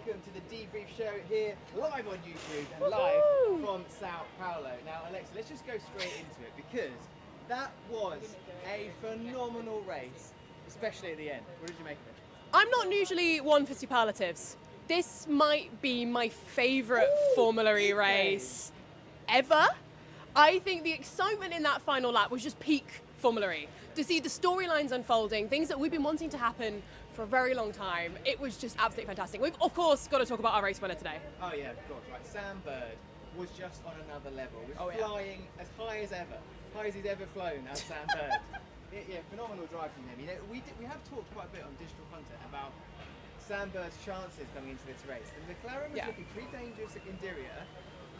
welcome to the Debrief show here, live on YouTube and live from Sao Paulo. Now, Alexa, let's just go straight into it because that was a phenomenal race, especially at the end. What did you make of it? I'm not usually one for superlatives. This might be my favourite Formula E race ever. I think the excitement in that final lap was just peak Formula E. To see the storylines unfolding, things that we've been wanting to happen for a very long time, it was just absolutely fantastic. We've, of course, got to talk about our race winner today. Oh yeah, of course, right. Sam Bird was just on another level. Flying as high as ever. High as he's ever flown, as Sam Bird. Yeah, phenomenal drive from him. You know, we have talked quite a bit on digital content about Sam Bird's chances going into this race. The McLaren was looking pretty dangerous at Interior,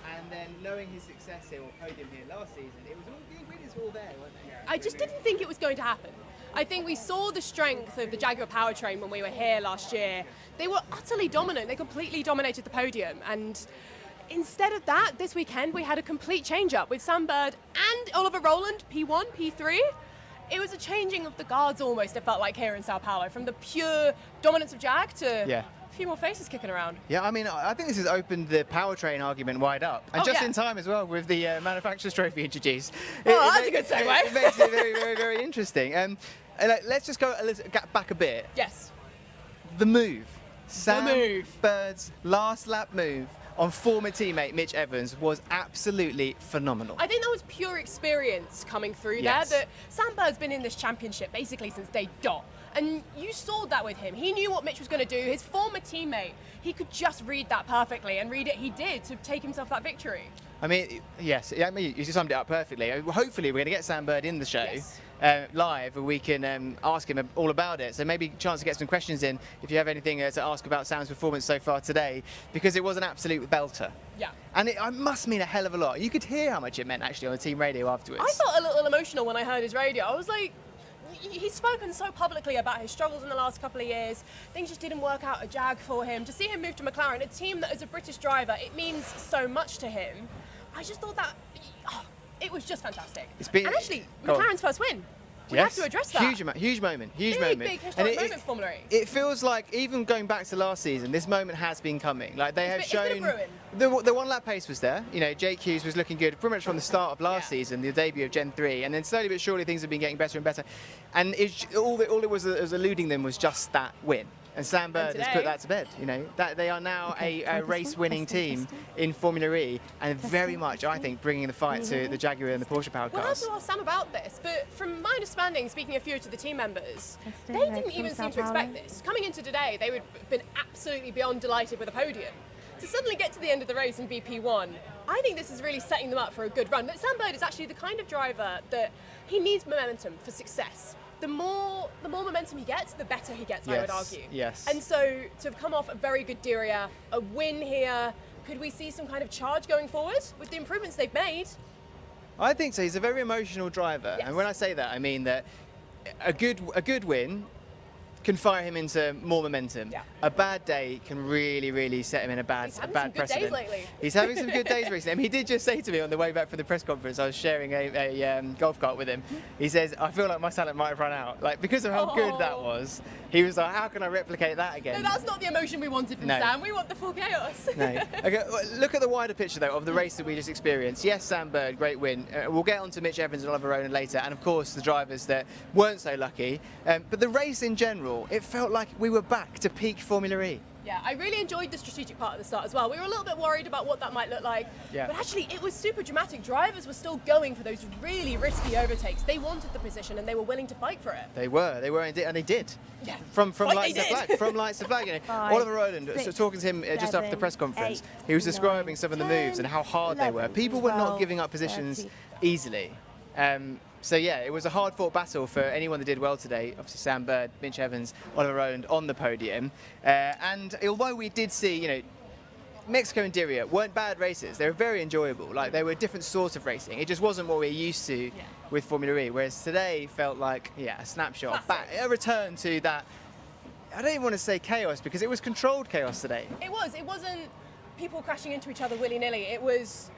and then knowing his success here, or podium here last season, it was all the ingredients were all there, weren't they? I just didn't think it was going to happen. I think we saw the strength of the Jaguar powertrain when we were here last year. They were utterly dominant. They completely dominated the podium. And instead of that, this weekend we had a complete change-up with Sam Bird and Oliver Rowland, P1, P3. It was a changing of the guards almost, it felt like, here in Sao Paulo, from the pure dominance of Jag to a few more faces kicking around. Yeah, I mean, I think this has opened the powertrain argument wide up. And just in time as well with the manufacturer's trophy introduced. Oh, that's a good segue. It makes it very, very, very interesting. Let's just go back a bit. Yes. The move. Sam Bird's last lap move on former teammate Mitch Evans was absolutely phenomenal. I think that was pure experience coming through there. That Sam Bird's been in this championship basically since day dot. And you saw that with him. He knew what Mitch was going to do. His former teammate, he could just read that perfectly, and read it he did to take himself that victory. I mean, yes, I mean, you summed it up perfectly. Hopefully we're going to get Sam Bird in the show. Live, and we can ask him all about it. So maybe a chance to get some questions in if you have anything to ask about Sam's performance so far today, because it was an absolute belter. Yeah. And it must mean a hell of a lot. You could hear how much it meant actually on the team radio afterwards. I felt a little emotional when I heard his radio. I was like, he's spoken so publicly about his struggles in the last couple of years. Things just didn't work out at Jag for him. To see him move to McLaren, a team that as a British driver, it means so much to him. I just thought that it was just fantastic. And actually, McLaren's first win. We have to address that. Huge moment. Huge moment. Big historic moment for Formula E. It feels like, even going back to last season, this moment has been coming. Like they have shown the one lap pace was there. You know, Jake Hughes was looking good pretty much from the start of last season, the debut of Gen 3, and then slowly but surely things have been getting better and better. And all it was eluding them was just that win. And Sam Bird has put that to bed. You know, that they are now a race-winning team in Formula E, and very much, I think, bringing the fight to the Jaguar and the Porsche powered cars. We'll have to ask Sam about this, but from my understanding, speaking a few to the team members, they didn't even seem to expect this. Coming into today, they would have been absolutely beyond delighted with a podium. To suddenly get to the end of the race in VP1, I think this is really setting them up for a good run. But Sam Bird is actually the kind of driver that he needs momentum for success. The more momentum he gets, the better he gets, I would argue. Yes. And so to have come off a very good Diriyah, a win here, could we see some kind of charge going forward with the improvements they've made? I think so. He's a very emotional driver, and when I say that, I mean that a good win can fire him into more momentum. Yeah. A bad day can really, really set him in a bad precedent. Good days lately. He's having some good days recently. I mean, he did just say to me on the way back from the press conference, I was sharing a golf cart with him. He says, I feel like my talent might have run out. Like, because of how good that was, he was like, how can I replicate that again? No, that's not the emotion we wanted from Sam. We want the full chaos. No. Okay, look at the wider picture, though, of the race that we just experienced. Yes, Sam Bird, great win. We'll get on to Mitch Evans and Oliver Rowland later, and of course the drivers that weren't so lucky. But the race in general, it felt like we were back to peak Formula E. Yeah, I really enjoyed the strategic part at the start as well. We were a little bit worried about what that might look like, but actually it was super dramatic. Drivers were still going for those really risky overtakes. They wanted the position and they were willing to fight for it. They were indeed, and they did. Yeah. From lights to flag. From lights to flag. You know, Oliver Rowland, talking to him just after the press conference, he was describing some of the moves and how hard they were. People were not giving up positions easily. So yeah, it was a hard-fought battle for anyone that did well today. Obviously, Sam Bird, Mitch Evans, Oliver Rowland on the podium. And although we did see, you know, Mexico and Diriyah weren't bad races. They were very enjoyable. Like, they were different sorts of racing. It just wasn't what we're used to with Formula E. Whereas today felt like, a snapshot back, a return to that. I don't even want to say chaos, because it was controlled chaos today. It was. It wasn't people crashing into each other willy-nilly. It was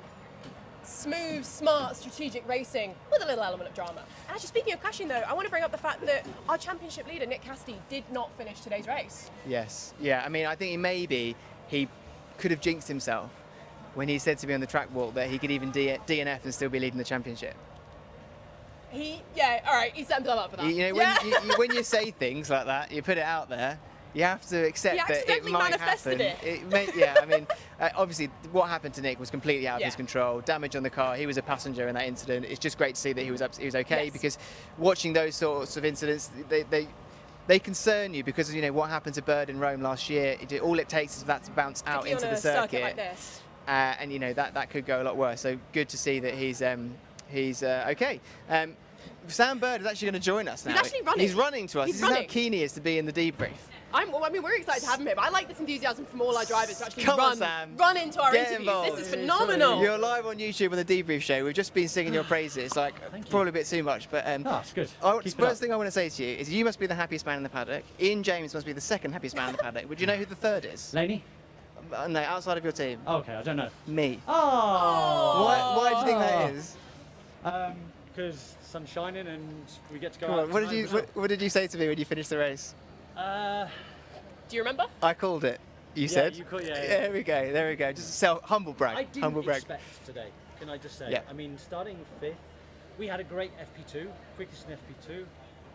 smooth, smart, strategic racing with a little element of drama. And actually, speaking of crashing though, I want to bring up the fact that our championship leader, Nick Cassidy, did not finish today's race. Yes, yeah, I mean, I think he maybe he could have jinxed himself when he said to me on the track walk that he could even DNF and still be leading the championship. All right, he set himself up for that. You know, when you say things like that, you put it out there, you have to accept that it might happen. Obviously, what happened to Nick was completely out of his control. Damage on the car. He was a passenger in that incident. It's just great to see that he was okay, because watching those sorts of incidents, they concern you, because you know what happened to Bird in Rome last year. All it takes is for that to bounce out into the circuit like this. And you know that could go a lot worse. So good to see that he's okay. Sam Bird is actually going to join us now. He's actually running. He's running to us. This is how keen he is to be in the debrief. We're excited to have him here. But I like this enthusiasm from all our drivers to actually Come on, Sam. run into our Get interviews. involved. This is phenomenal. You're live on YouTube on the Debrief show. We've just been singing your praises, like probably a bit too much, but it's good. The first thing I want to say to you is you must be the happiest man in the paddock. Ian James must be the second happiest man in the paddock. Would you know who the third is? Laney? No, outside of your team. Oh, okay, I don't know. Me. Oh! Why do you think that is? Because the sun's shining and we get to go Come out. on, what did you say to me when you finished the race? Do you remember? I called it. You said? You called, yeah. There we go. Just humble brag. I didn't humble brag. expect today, can I just say? Yeah. I mean, starting 5th, we had a great FP2, quickest in FP2.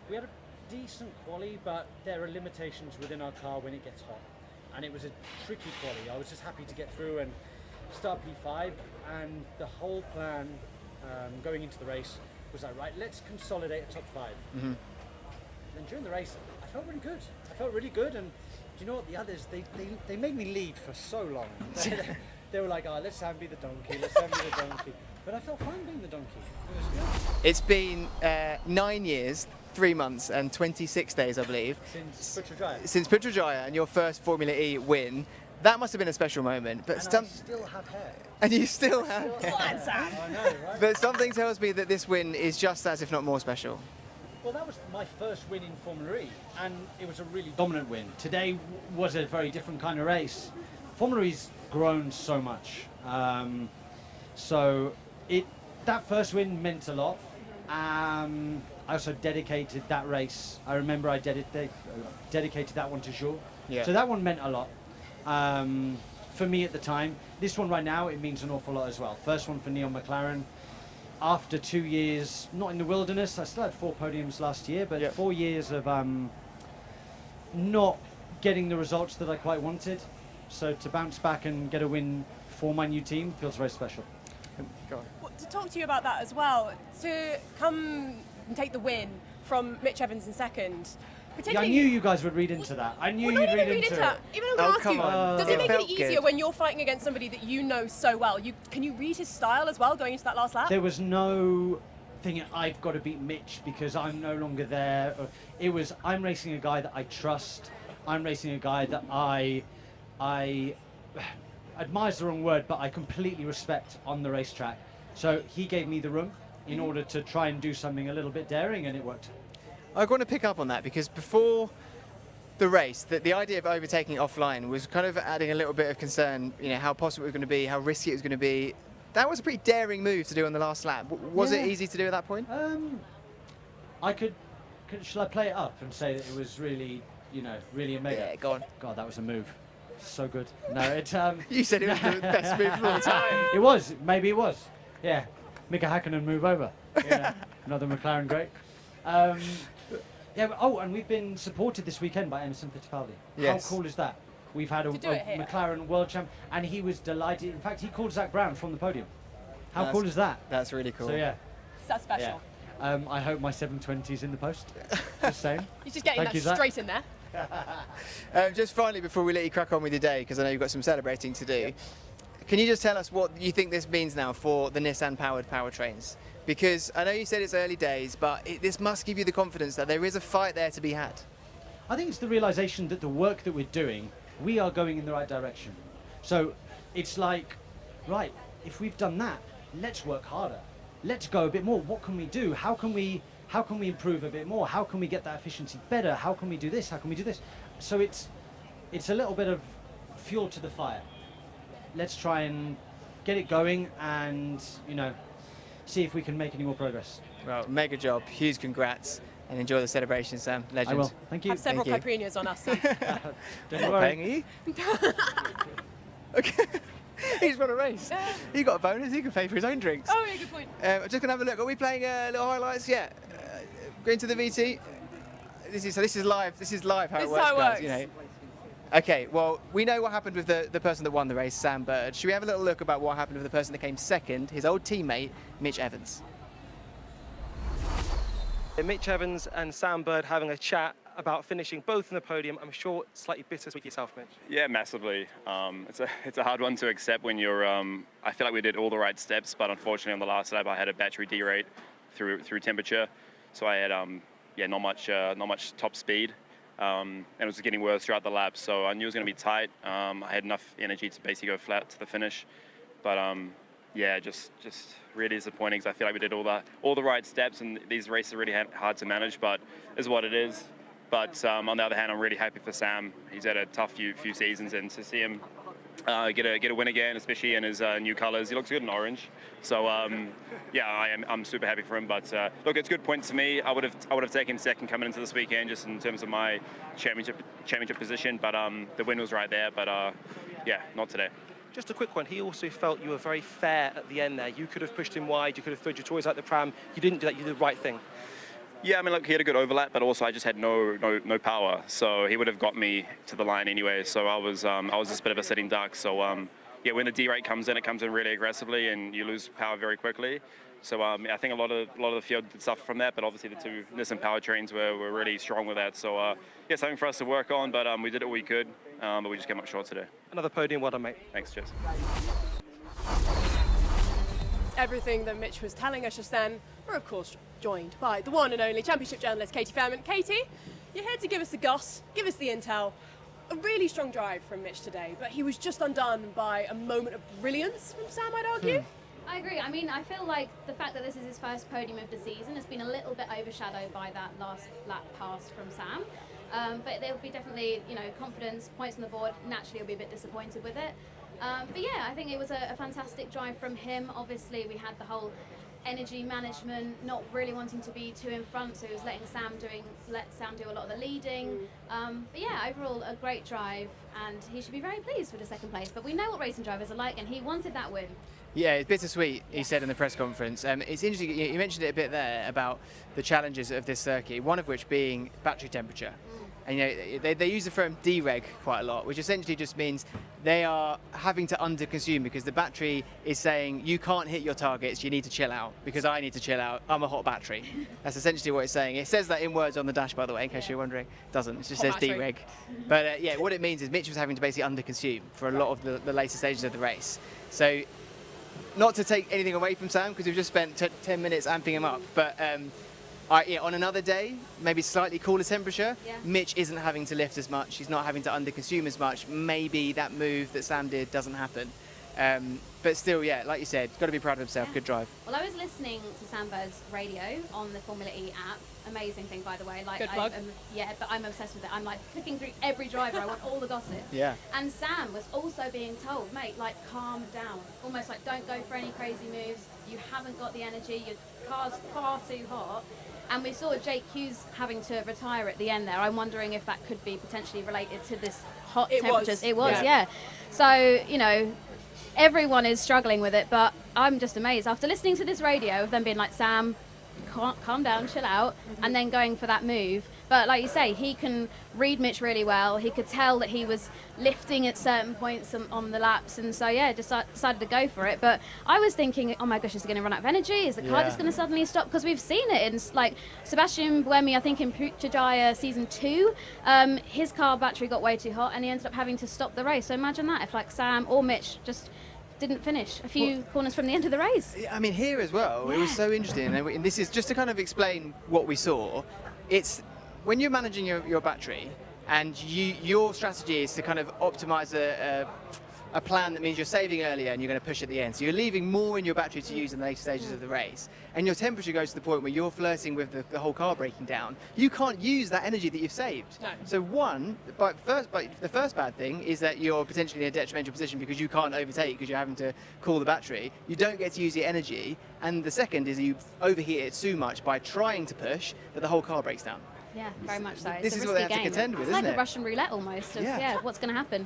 We had a decent quali, but there are limitations within our car when it gets hot. And it was a tricky quali. I was just happy to get through and start P5, and the whole plan going into the race was like, right, let's consolidate a top 5. Mm-hmm. And then during the race, I felt really good, and do you know what, the others, they made me lead for so long. They were like, let's have be the donkey, But I felt fine being the donkey. It was good. It's been 9 years, 3 months and 26 days, I believe. Since Putrajaya and your first Formula E win. That must have been a special moment. But I still have hair. And you still have hair. I know, right? But something tells me that this win is just as, if not more, special. Well, that was my first win in Formula E, and it was a really dominant win. Today was a very different kind of race. Formula E's grown so much. That first win meant a lot. I also dedicated that race. I remember I dedicated that one to Jules. Yeah. So that one meant a lot for me at the time. This one right now, it means an awful lot as well. First one for Neon McLaren. After 2 years, not in the wilderness, I still had 4 podiums last year, but 4 years of not getting the results that I quite wanted. So to bounce back and get a win for my new team feels very special. Go on. Well, to talk to you about that as well, to come and take the win from Mitch Evans in second. Yeah, I knew you guys would read into that. I knew you'd read into it. Even I'm going to ask you, does it make it easier good. when you're fighting against somebody that you know so well? Can you read his style as well going into that last lap? There was no thing, I've got to beat Mitch because I'm no longer there. It was, I'm racing a guy that I trust. I'm racing a guy that I admire's the wrong word, but I completely respect on the racetrack. So he gave me the room in order to try and do something a little bit daring, and it worked. I want to pick up on that because before the race, the idea of overtaking offline was kind of adding a little bit of concern, you know, how possible it was going to be, how risky it was going to be. That was a pretty daring move to do on the last lap. Was it easy to do at that point? Shall I play it up and say that it was really, really a mega? Yeah, go on. God, that was a move. So good. No, it. You said it was the best move of all time. It was. Maybe it was. Yeah. Mika Hakkinen move over. Yeah. Another McLaren great. And we've been supported this weekend by Emerson Fittipaldi. Yes. How cool is that? We've had a McLaren world champ, and he was delighted. In fact, he called Zach Brown from the podium. How cool is that? That's really cool. So yeah. That's special. Yeah. I hope my 720's in the post. Just saying. You're just getting that straight in there. Just finally, before we let you crack on with your day, because I know you've got some celebrating to do, can you just tell us what you think this means now for the Nissan-powered powertrains? Because I know you said it's early days, but this must give you the confidence that there is a fight there to be had. I think it's the realization that the work that we're doing, we are going in the right direction. So it's like, right, if we've done that, let's work harder. Let's go a bit more. What can we do? How can we improve a bit more? How can we get that efficiency better? How can we do this? How can we do this? So it's a little bit of fuel to the fire. Let's try and get it going and, see if we can make any more progress. Well, mega job. Huge congrats. And enjoy the celebration, Sam. Legend. I will. Thank you. Have several Thank caipirinhas on us. Sam. Don't I'm not worry. paying, are you? Okay. He's run a race. He got a bonus. He can pay for his own drinks. Oh, yeah, good point. I'm just gonna have a look. Are we playing little highlights yet? Going to the VT. This is live. This is live how This it is works, how it guys. works. You know. Okay. Well, we know what happened with the person that won the race, Sam Bird. Should we have a little look about what happened with the person that came second? His old teammate, Mitch Evans. Mitch Evans and Sam Bird having a chat about finishing both on the podium. I'm sure slightly bittersweet yourself, Mitch. Yeah, massively. It's a hard one to accept when you're. I feel like we did all the right steps, but unfortunately on the last lap I had a battery derate through temperature, so I had not much top speed, and it was getting worse throughout the lap. So I knew it was going to be tight. I had enough energy to basically go flat to the finish, but just really disappointing because I feel like we did all the right steps, and these races are really hard to manage, but is what it is. But on the other hand, I'm really happy for Sam. He's had a tough few seasons, and to see him get a win again, especially in his new colours, he looks good in orange. So I'm super happy for him. But look, it's good points to me. I would have taken second coming into this weekend, just in terms of my championship position. But the win was right there. But not today. Just a quick one. He also felt you were very fair at the end there. You could have pushed him wide. You could have thrown your toys out the pram. You didn't do that. You did the right thing. Yeah, I mean, look, he had a good overlap, but also I just had no power, so he would have got me to the line anyway. So I was just a bit of a sitting duck. So when the D-rate comes in, it comes in really aggressively, and you lose power very quickly. So I think a lot of the field did suffer from that, but obviously the two Nissan powertrains were really strong with that. So something for us to work on, but we did what we could, but we just came up short today. Another podium, well done, mate. Thanks, cheers. Everything that Mitch was telling us just then, we're of course joined by the one and only championship journalist Katie Fairman. Katie, you're here to give us the goss, give us the intel. A really strong drive from Mitch today, but he was just undone by a moment of brilliance from Sam, I'd argue. I agree. I mean, I feel like the fact that this is his first podium of the season has been a little bit overshadowed by that last lap pass from Sam. But there'll be definitely, confidence, points on the board. Naturally, he'll be a bit disappointed with it. But yeah, I think it was a fantastic drive from him. Obviously, we had the whole energy management, not really wanting to be too in front, so he was letting Sam do a lot of the leading. But yeah, overall a great drive, and he should be very pleased with the second place. But we know what racing drivers are like, and he wanted that win. Yeah, it's bittersweet, he said in the press conference. It's interesting, you mentioned it a bit there about the challenges of this circuit, one of which being battery temperature. And they use the term dereg quite a lot, which essentially just means they are having to underconsume because the battery is saying you can't hit your targets, you need to chill out because I need to chill out, I'm a hot battery. That's essentially what it's saying. It says that in words on the dash, by the way, in case you're wondering. It doesn't, it just Hot says battery. dereg. But what it means is Mitch was having to basically underconsume for a lot of the later stages of the race. So not to take anything away from Sam because we've just spent 10 minutes amping him up, but on another day, maybe slightly cooler temperature, Mitch isn't having to lift as much, he's not having to underconsume as much. Maybe that move that Sam did doesn't happen. But still, like you said, got to be proud of himself. Good drive. Well, I was listening to Sam Bird's radio on the Formula E app. Amazing thing, by the way. Good plug. But I'm obsessed with it. I'm like clicking through every driver. I want all the gossip. Yeah. And Sam was also being told, mate, calm down. Almost like, don't go for any crazy moves. You haven't got the energy. Your car's far too hot. And we saw Jake Hughes having to retire at the end there. I'm wondering if that could be potentially related to this hot temperatures. It was, yeah. So, everyone is struggling with it, but I'm just amazed. After listening to this radio of them being like, Sam, calm down, chill out, and then going for that move. But like you say, he can read Mitch really well. He could tell that he was lifting at certain points on the laps, and so decided to go for it. But I was thinking, oh my gosh, is he going to run out of energy? Is the car just going to suddenly stop? Because we've seen it in Sebastian Buemi, I think in Puigdemont season 2, his car battery got way too hot, and he ended up having to stop the race. So imagine that if Sam or Mitch just didn't finish a few corners from the end of the race. I mean, here as well, it was so interesting. And this is just to kind of explain what we saw. It's when you're managing your battery, and your strategy is to kind of optimize a plan that means you're saving earlier and you're going to push at the end. So you're leaving more in your battery to use in the later stages of the race. And your temperature goes to the point where you're flirting with the whole car breaking down. You can't use that energy that you've saved. No. So the first bad thing is that you're potentially in a detrimental position because you can't overtake because you're having to cool the battery. You don't get to use the energy. And the second is you overheat it too much by trying to push that the whole car breaks down. Yeah, very much so. This is what they have to contend with, it's isn't like it? a Russian roulette almost. Of, what's going to happen?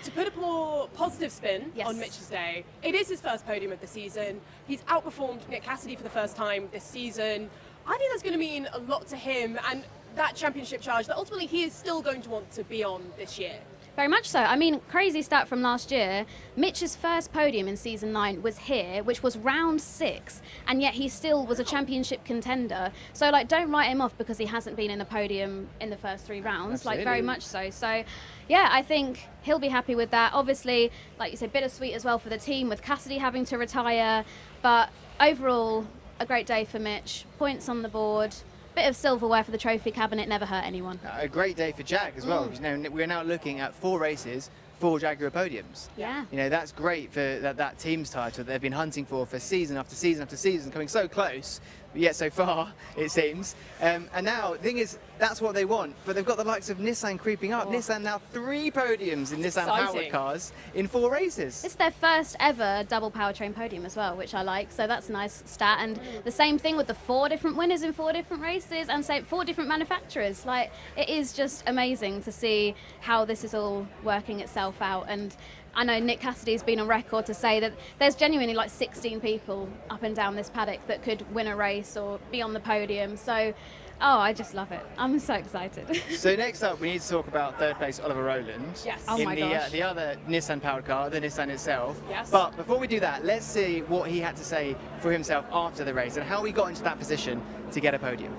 To put a more positive spin on Mitch's day, it is his first podium of the season. He's outperformed Nick Cassidy for the first time this season. I think that's going to mean a lot to him and that championship charge that ultimately he is still going to want to be on this year. Very much so. I mean, crazy stat from last year, Mitch's first podium in season 9 was here, which was round 6, and yet he still was a championship contender. So, like, don't write him off because he hasn't been in the podium in the first 3 rounds. Absolutely. Like, very much so. So, yeah, I think he'll be happy with that. Obviously, like you said, bittersweet as well for the team with Cassidy having to retire, but overall, a great day for Mitch. Points on the board. Bit of silverware for the trophy cabinet, never hurt anyone. A great day for Jag as well, because we're now looking at 4 races, 4 Jaguar podiums. Yeah. You know, that's great for that team's title that they've been hunting for season after season after season, coming so close, but yet so far, it seems. And now, the thing is, that's what they want, but they've got the likes of Nissan creeping up. Nissan now 3 podiums in Nissan-powered cars in 4 races. It's their first ever double powertrain podium as well, which I like, so that's a nice stat. And the same thing with the 4 different winners in 4 different races and 4 different manufacturers. Like, it is just amazing to see how this is all working itself out. And I know Nick Cassidy's been on record to say that there's genuinely like 16 people up and down this paddock that could win a race or be on the podium. So, oh, I just love it. I'm so excited. So next up, we need to talk about 3rd place Oliver Rowland. Yes. Oh in my gosh. the other Nissan-powered car, the Nissan itself. Yes. But before we do that, let's see what he had to say for himself after the race and how he got into that position to get a podium.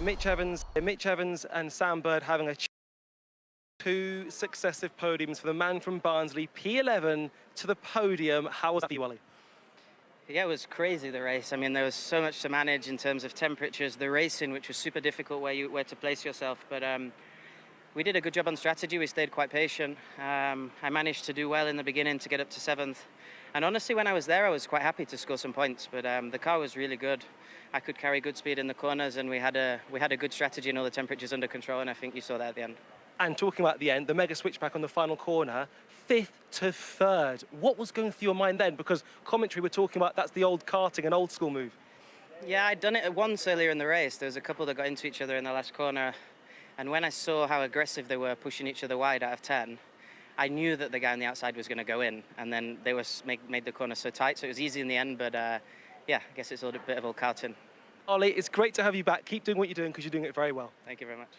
Mitch Evans and Sam Bird having 2 successive podiums for the man from Barnsley, P11 to the podium. How was that for you, Ollie? Yeah, it was crazy, the race. I mean, there was so much to manage in terms of temperatures, the racing, which was super difficult where to place yourself. But we did a good job on strategy. We stayed quite patient. I managed to do well in the beginning to get up to 7th. And honestly, when I was there, I was quite happy to score some points. But the car was really good. I could carry good speed in the corners, and we had a good strategy and all the temperatures under control. And I think you saw that at the end. And talking about the end, the mega switchback on the final corner, 5th to 3rd. What was going through your mind then? Because commentary were talking about that's the old karting, an old school move. Yeah, I'd done it once earlier in the race. There was a couple that got into each other in the last corner. And when I saw how aggressive they were, pushing each other wide out of 10, I knew that the guy on the outside was going to go in. And then they made the corner so tight, so it was easy in the end. But yeah, I guess it's a bit of old karting. Ollie, it's great to have you back. Keep doing what you're doing because you're doing it very well. Thank you very much.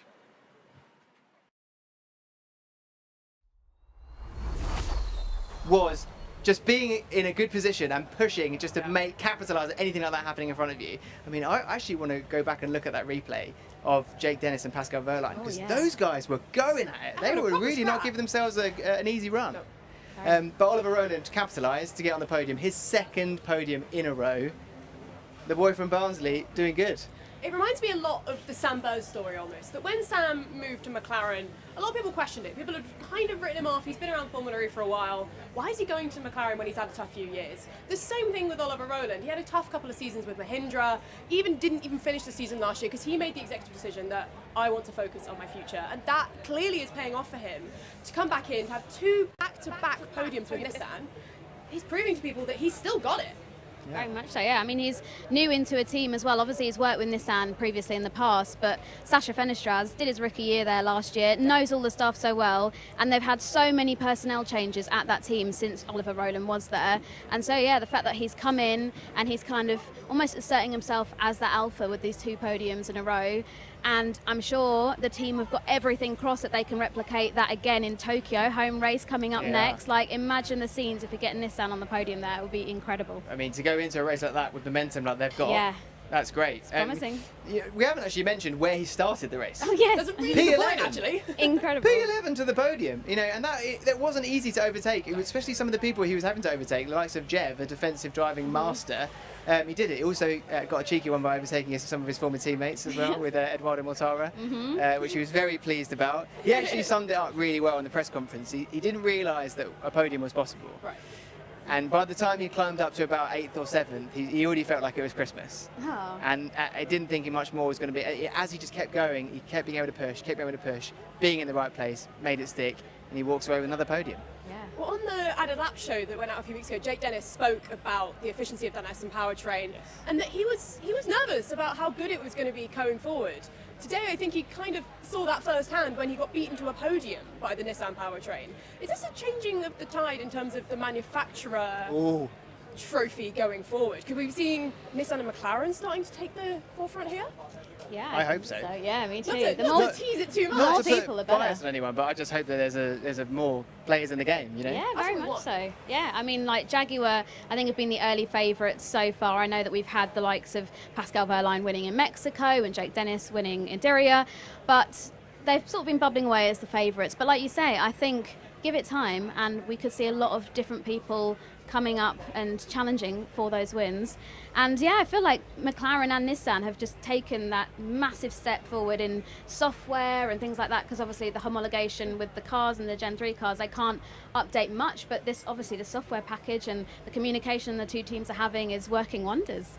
Was just being in a good position and pushing just to capitalise on anything like that happening in front of you. I mean, I actually want to go back and look at that replay of Jake Dennis and Pascal Wehrlein because those guys were going at it. They were really not giving themselves an easy run. No. But Oliver Rowland capitalised to get on the podium, his 2nd podium in a row. The boy from Barnsley doing good. It reminds me a lot of the Sam Bird story almost, that when Sam moved to McLaren, a lot of people questioned it. People had kind of written him off. He's been around Formula E for a while. Why is he going to McLaren when he's had a tough few years? The same thing with Oliver Rowland. He had a tough couple of seasons with Mahindra. He didn't even finish the season last year because he made the executive decision that I want to focus on my future. And that clearly is paying off for him. To come back in, to have 2 back-to-back podiums with Nissan, he's proving to people that he's still got it. Yeah. Very much so, yeah. I mean, he's new into a team as well. Obviously, he's worked with Nissan previously in the past, but Sasha Fenestraz did his rookie year there last year, knows all the stuff so well, and they've had so many personnel changes at that team since Oliver Rowland was there. And so, yeah, the fact that he's come in and he's kind of almost asserting himself as the alpha with these 2 podiums in a row. And I'm sure the team have got everything crossed that they can replicate that again in Tokyo, home race coming up next. Like, imagine the scenes if we get Nissan on the podium there. It would be incredible. I mean, to go into a race like that with momentum like they've got, That's great. Promising. We haven't actually mentioned where he started the race. Oh, yes. That's a really good point, actually. Incredible. P11 to the podium, and that wasn't easy to overtake. It was, especially some of the people he was having to overtake, the likes of Jev, a defensive driving master. He did it. He also got a cheeky one by overtaking some of his former teammates as well, with Eduardo Mortara, which he was very pleased about. He actually summed it up really well in the press conference. He didn't realise that a podium was possible. Right. And by the time he climbed up to about 8th or 7th, he already felt like it was Christmas. Oh. And I didn't think much more was going to be. As he just kept going, he kept being able to push, being in the right place, made it stick, and he walks away with another podium. Yeah. Well, on the Added Lap show that went out a few weeks ago, Jake Dennis spoke about the efficiency of that Nissan powertrain, and that he was nervous about how good it was going to be going forward. Today, I think he kind of saw that firsthand when he got beaten to a podium by the Nissan powertrain. Is this a changing of the tide in terms of the manufacturer trophy going forward? Could we be seeing Nissan and McLaren starting to take the forefront here? Yeah, I hope so. Yeah, me too. Not to tease it too much. Not to people put are better. bias on anyone, but I just hope that there's a more players in the game. Yeah, very much so. Yeah, I mean, like Jaguar, I think have been the early favourites so far. I know that we've had the likes of Pascal Wehrlein winning in Mexico and Jake Dennis winning in Diriyah, but they've sort of been bubbling away as the favourites. But like you say, I think give it time, and we could see a lot of different people coming up and challenging for those wins. And yeah, I feel like McLaren and Nissan have just taken that massive step forward in software and things like that, because obviously the homologation with the cars and the Gen 3 cars, they can't update much, but this obviously the software package and the communication the two teams are having is working wonders.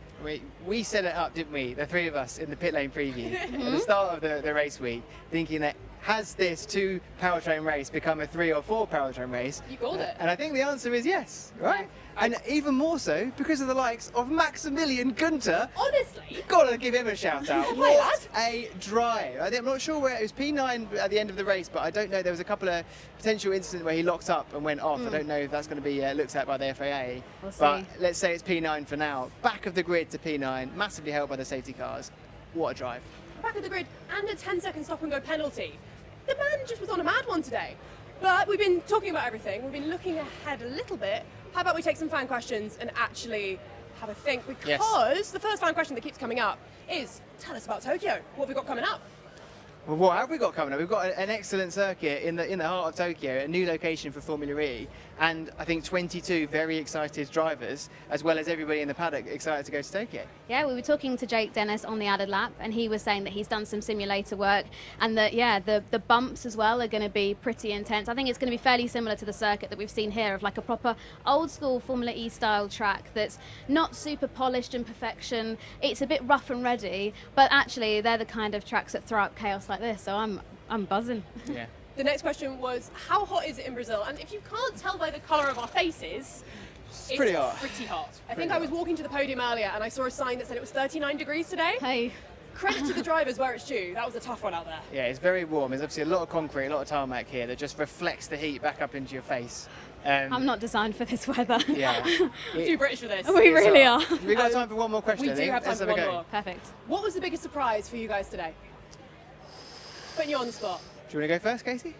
We set it up, didn't we, the three of us in the pit lane preview at the start of the race week, thinking that has this 2 powertrain race become a 3 or 4 powertrain race? You called it. And I think the answer is yes, right? And even more so because of the likes of Maximilian Günther. Honestly, Gotta give him a shout out. Play What a drive! I'm not sure where it was P9 at the end of the race, but I don't know. There was a couple of potential incidents where he locked up and went off. I don't know if that's going to be looked at by the FAA. We'll see. But let's say it's P9 for now. Back of the grid to P9, massively helped by the safety cars. What a drive! back of the grid and a 10-second stop and go penalty. The man just was on a mad one today. But we've been talking about everything. We've been looking ahead a little bit. How about we take some fan questions and actually have a think? Because the first fan question that keeps coming up is, tell us about Tokyo. What have we got coming up? Well, what have we got coming up? We've got an excellent circuit in the heart of Tokyo, a new location for Formula E, and I think 22 very excited drivers, as well as everybody in the paddock excited to go to Tokyo. Yeah, we were talking to Jake Dennis on the added lap, and he was saying that he's done some simulator work, and that, yeah, the bumps as well are going to be pretty intense. I think it's going to be fairly similar to the circuit that we've seen here, of like a proper old school Formula E style track that's not super polished in perfection. It's a bit rough and ready, but actually they're the kind of tracks that throw up chaos like this, so I'm buzzing. Yeah. The next question was, how hot is it in Brazil? And if you can't tell by the colour of our faces, it's pretty hot. Pretty hot. I think I was walking to the podium earlier and I saw a sign that said it was 39 degrees today. Hey. Credit to the drivers where it's due. That was a tough one out there. Yeah, it's very warm. There's obviously a lot of concrete, a lot of tarmac here that just reflects the heat back up into your face. I'm not designed for this weather. Yeah. Too British for this. We really are. We've got time for one more question. We do have time for one more. Perfect. What was the biggest surprise for you guys today? Putting you on the spot. Do you want to go first, Casey?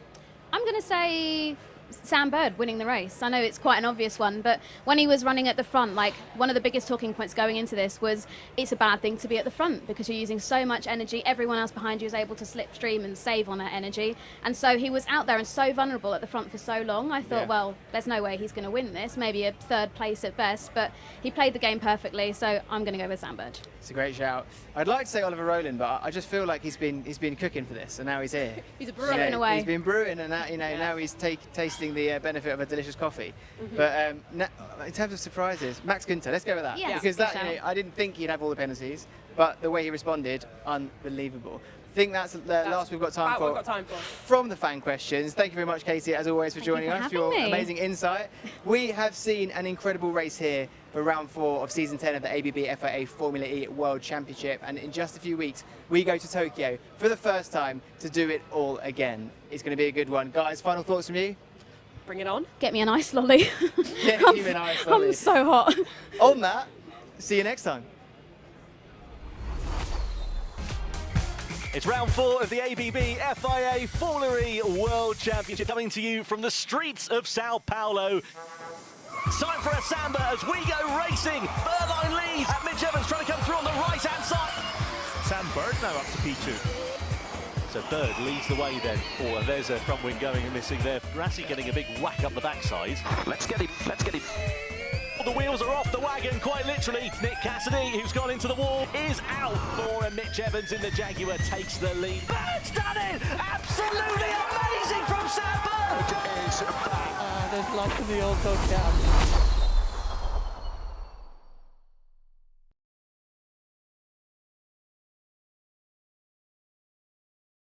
I'm going to say Sam Bird winning the race. I know it's quite an obvious one, but when he was running at the front, like one of the biggest talking points going into this was it's a bad thing to be at the front because you're using so much energy. Everyone else behind you is able to slipstream and save on that energy. And so he was out there and so vulnerable at the front for so long. I thought, well, there's no way he's going to win this, maybe a third place at best, but he played the game perfectly, so I'm going to go with Sam Bird. It's a great shout. I'd like to say Oliver Rowland, but I just feel like he's been cooking for this, and now he's here. He's a brewer. Away. He's been brewing, and now, now he's tasting the benefit of a delicious coffee. But in terms of surprises, Max Günther, let's go with that. Yes, because that, I didn't think he'd have all the penalties, but the way he responded, unbelievable. I think that's the last we've got time for. From the fan questions. Thank you very much, Casey, as always, for joining us. Your amazing insight. We have seen an incredible race here for round 4 of season 10 of the ABB FIA Formula E World Championship, and in just a few weeks we go to Tokyo for the first time to do it all again. It's going to be a good one. Guys, final thoughts from you? Bring it on. Get me an ice lolly. Get you an ice lolly. I'm so hot. On that, see you next time. It's round 4 of the ABB FIA Formula E World Championship, coming to you from the streets of Sao Paulo. Time for a samba as we go racing. Wehrlein leads. Mitch Evans trying to come through on the right-hand Sam Bird now up to P2. So Bird leads the way then. Oh, and there's a front wing going and missing there. Grassi getting a big whack up the backside. Let's get him. The wheels are off the wagon, quite literally. Nick Cassidy, who's gone into the wall, is out for Mitch Evans in the Jaguar, takes the lead. Bird's done it! Absolutely amazing from Sam Bird! There's lots of the auto cab.